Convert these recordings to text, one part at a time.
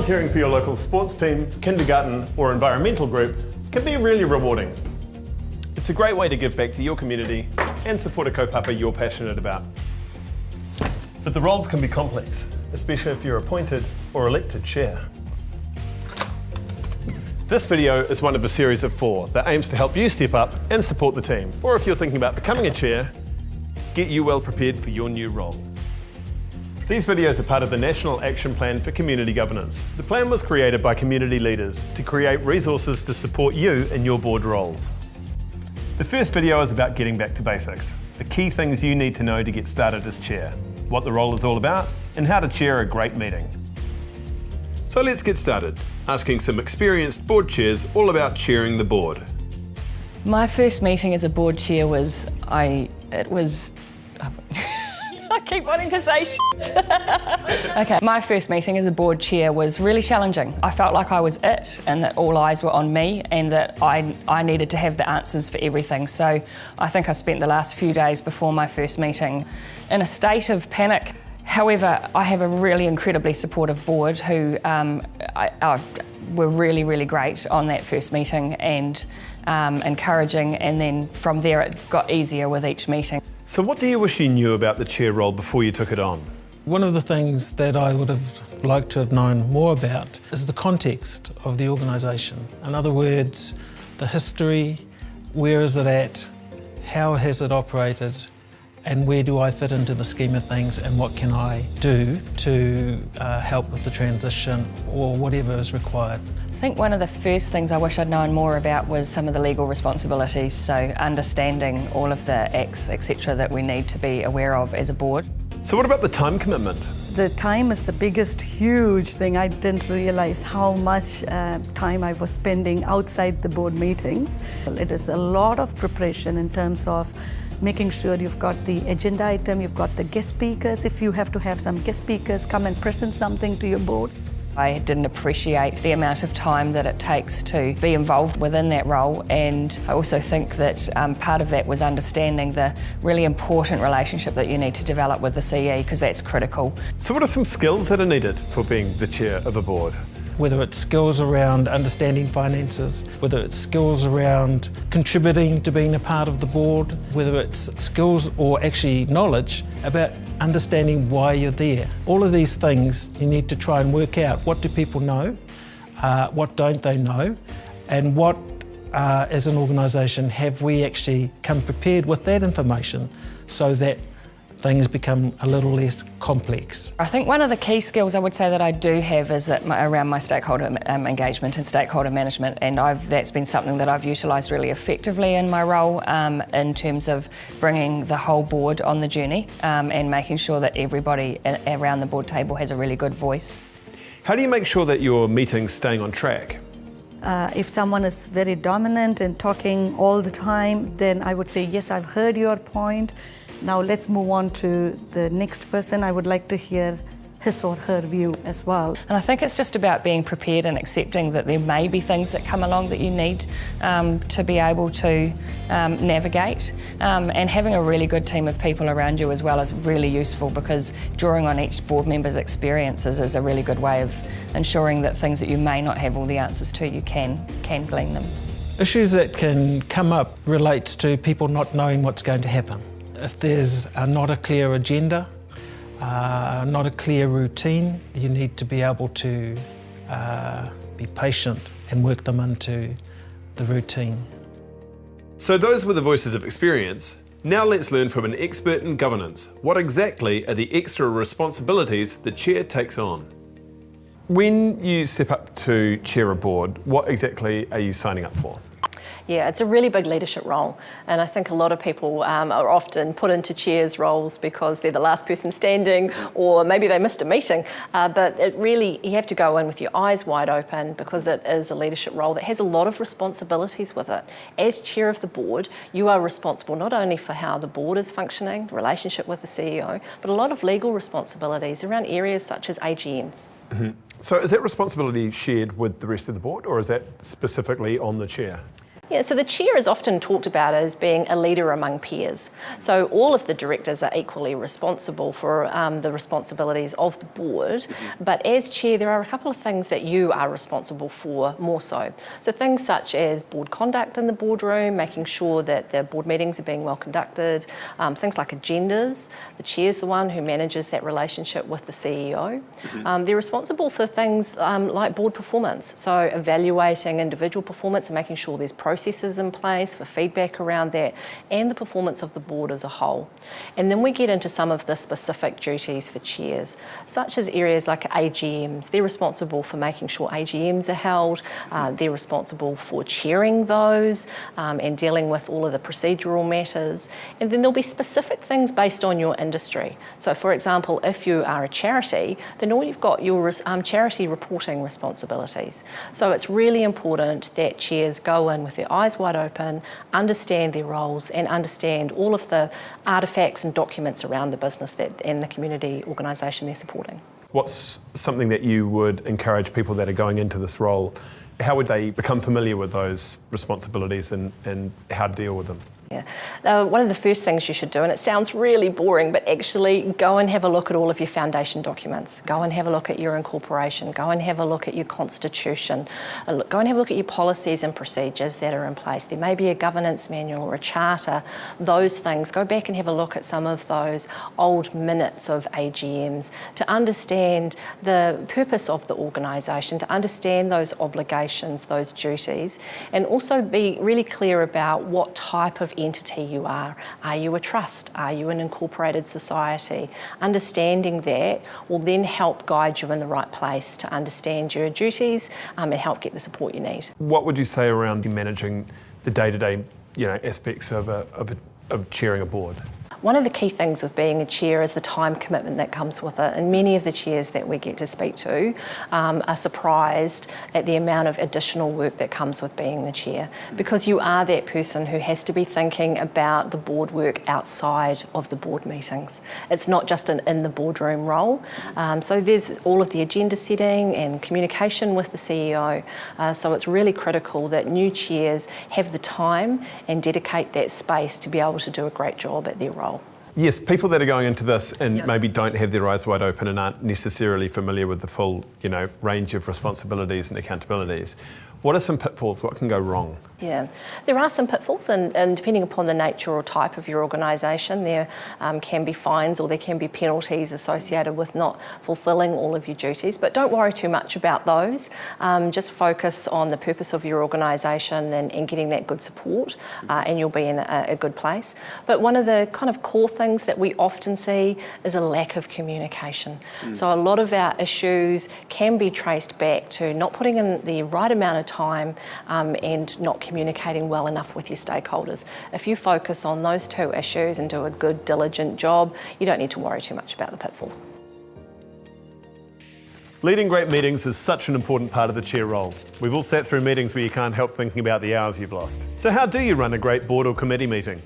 Volunteering for your local sports team, kindergarten or environmental group can be really rewarding. It's a great way to give back to your community and support a kaupapa you're passionate about. But the roles can be complex, especially if you're appointed or elected chair. This video is one of a series of 4 that aims to help you step up and support the team, or if you're thinking about becoming a chair, get you well prepared for your new role. These videos are part of the National Action Plan for Community Governance. The plan was created by community leaders to create resources to support you in your board roles. The first video is about getting back to basics, the key things you need to know to get started as chair, what the role is all about, and how to chair a great meeting. So let's get started, asking some experienced board chairs all about chairing the board. My first meeting as a board chair was, I keep wanting to say shit. Okay, my first meeting as a board chair was really challenging. I felt like I was it and that all eyes were on me and that I needed to have the answers for everything. So I think I spent the last few days before my first meeting in a state of panic. However, I have a really incredibly supportive board who were really, really great on that first meeting and encouraging, and then from there it got easier with each meeting. So what do you wish you knew about the chair role before you took it on? One of the things that I would have liked to have known more about is the context of the organisation. In other words, the history, where is it at, how has it operated, and where do I fit into the scheme of things, and what can I do to help with the transition or whatever is required. I think one of the first things I wish I'd known more about was some of the legal responsibilities, so understanding all of the acts, etc. that we need to be aware of as a board. So what about the time commitment? The time is the biggest, huge thing. I didn't realise how much time I was spending outside the board meetings. It is a lot of preparation in terms of making sure you've got the agenda item, you've got the guest speakers. If you have to have some guest speakers come and present something to your board. I didn't appreciate the amount of time that it takes to be involved within that role, and I also think that part of that was understanding the really important relationship that you need to develop with the CE, because that's critical. So what are some skills that are needed for being the chair of a board? Whether it's skills around understanding finances, whether it's skills around contributing to being a part of the board, whether it's skills or actually knowledge about understanding why you're there. All of these things you need to try and work out. What do people know? What don't they know? And what, as an organisation, have we actually come prepared with that information so that things become a little less complex. I think one of the key skills I would say that I do have is that around my stakeholder engagement and stakeholder management, and that's been something that I've utilised really effectively in my role in terms of bringing the whole board on the journey and making sure that everybody around the board table has a really good voice. How do you make sure that your meeting's staying on track? If someone is very dominant and talking all the time, then I would say, yes, I've heard your point. Now let's move on to the next person. I would like to hear his or her view as well. And I think it's just about being prepared and accepting that there may be things that come along that you need to be able to navigate. And having a really good team of people around you as well is really useful, because drawing on each board member's experiences is a really good way of ensuring that things that you may not have all the answers to, you can glean them. Issues that can come up relates to people not knowing what's going to happen. If there's not a clear agenda, not a clear routine, you need to be able to be patient and work them into the routine. So those were the voices of experience. Now let's learn from an expert in governance. What exactly are the extra responsibilities the chair takes on? When you step up to chair a board, what exactly are you signing up for? Yeah, it's a really big leadership role, and I think a lot of people are often put into chairs roles because they're the last person standing, or maybe they missed a meeting, but it really, you have to go in with your eyes wide open, because it is a leadership role that has a lot of responsibilities with it. As chair of the board, you are responsible not only for how the board is functioning, the relationship with the CEO, but a lot of legal responsibilities around areas such as AGMs. Mm-hmm. So is that responsibility shared with the rest of the board, or is that specifically on the chair? Yeah, so the chair is often talked about as being a leader among peers. So all of the directors are equally responsible for the responsibilities of the board, but as chair there are a couple of things that you are responsible for more so. So things such as board conduct in the boardroom, making sure that the board meetings are being well conducted, things like agendas. The chair's the one who manages that relationship with the CEO. They're responsible for things like board performance, so evaluating individual performance and making sure there's processes in place for feedback around that and the performance of the board as a whole. And then we get into some of the specific duties for chairs, such as areas like AGMs. They're responsible for making sure AGMs are held, they're responsible for chairing those and dealing with all of the procedural matters. And then there'll be specific things based on your industry. So for example, if you are a charity, then all you've got your charity reporting responsibilities. So it's really important that chairs go in with their eyes wide open, understand their roles and understand all of the artefacts and documents around the business and the community organisation they're supporting. What's something that you would encourage people that are going into this role, how would they become familiar with those responsibilities and how to deal with them? Yeah. One of the first things you should do, and it sounds really boring, but actually go and have a look at all of your foundation documents. Go and have a look at your incorporation. Go and have a look at your constitution. Go and have a look at your policies and procedures that are in place. There may be a governance manual or a charter. Those things, go back and have a look at some of those old minutes of AGMs to understand the purpose of the organisation, to understand those obligations, those duties, and also be really clear about what type of entity you are. Are you a trust? Are you an incorporated society? Understanding that will then help guide you in the right place to understand your duties and help get the support you need. What would you say around managing the day-to-day, aspects of chairing a board? One of the key things with being a chair is the time commitment that comes with it, and many of the chairs that we get to speak to are surprised at the amount of additional work that comes with being the chair, because you are that person who has to be thinking about the board work outside of the board meetings. It's not just an in the boardroom role. So there's all of the agenda setting and communication with the CEO. So it's really critical that new chairs have the time and dedicate that space to be able to do a great job at their role. Yes, people that are going into this and maybe don't have their eyes wide open and aren't necessarily familiar with the full, range of responsibilities and accountabilities. What are some pitfalls? What can go wrong? Yeah, there are some pitfalls, and depending upon the nature or type of your organisation, there can be fines or there can be penalties associated with not fulfilling all of your duties. But don't worry too much about those. Just focus on the purpose of your organisation and getting that good support, and you'll be in a good place. But one of the kind of core things that we often see is a lack of communication. So a lot of our issues can be traced back to not putting in the right amount of time and not communicating well enough with your stakeholders. If you focus on those two issues and do a good, diligent job, you don't need to worry too much about the pitfalls. Leading great meetings is such an important part of the chair role. We've all sat through meetings where you can't help thinking about the hours you've lost. So how do you run a great board or committee meeting?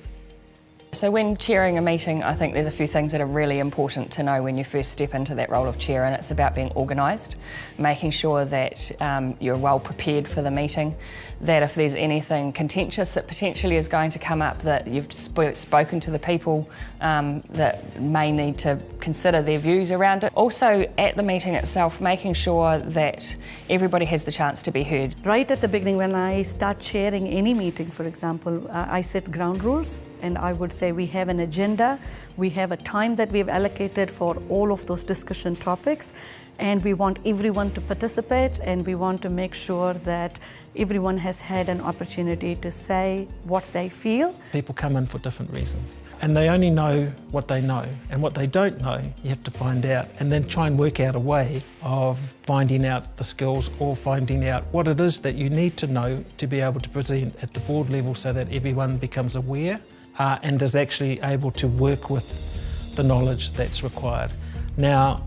So when chairing a meeting, I think there's a few things that are really important to know when you first step into that role of chair, and it's about being organised, making sure that you're well prepared for the meeting, that if there's anything contentious that potentially is going to come up, that you've spoken to the people that may need to consider their views around it. Also at the meeting itself, making sure that everybody has the chance to be heard. Right at the beginning, when I start chairing any meeting, for example, I set ground rules, and I would say we have an agenda, we have a time that we've allocated for all of those discussion topics, and we want everyone to participate, and we want to make sure that everyone has had an opportunity to say what they feel. People come in for different reasons, and they only know what they know, and what they don't know you have to find out, and then try and work out a way of finding out the skills or finding out what it is that you need to know to be able to present at the board level so that everyone becomes aware and is actually able to work with the knowledge that's required. Now,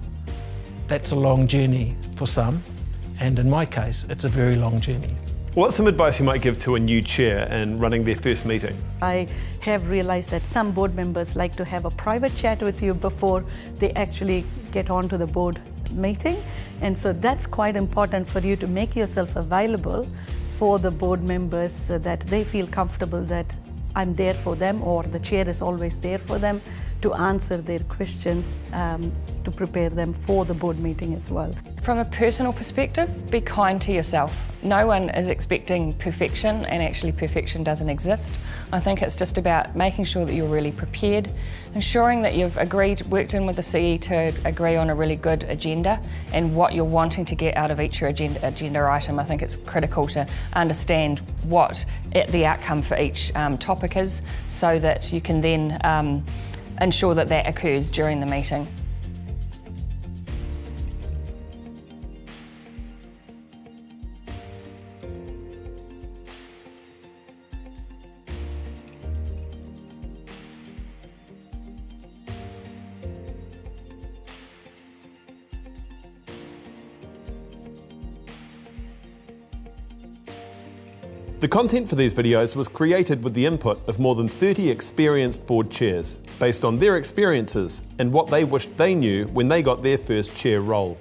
that's a long journey for some, and in my case, it's a very long journey. What's some advice you might give to a new chair in running their first meeting? I have realized that some board members like to have a private chat with you before they actually get onto the board meeting, and so that's quite important for you to make yourself available for the board members so that they feel comfortable that I'm there for them, or the chair is always there for them to answer their questions, to prepare them for the board meeting as well. From a personal perspective, be kind to yourself. No one is expecting perfection, and actually perfection doesn't exist. I think it's just about making sure that you're really prepared, ensuring that you've worked in with the CE to agree on a really good agenda and what you're wanting to get out of each agenda item. I think it's critical to understand what the outcome for each topic is, so that you can then ensure that that occurs during the meeting. The content for these videos was created with the input of more than 30 experienced board chairs, based on their experiences and what they wished they knew when they got their first chair role.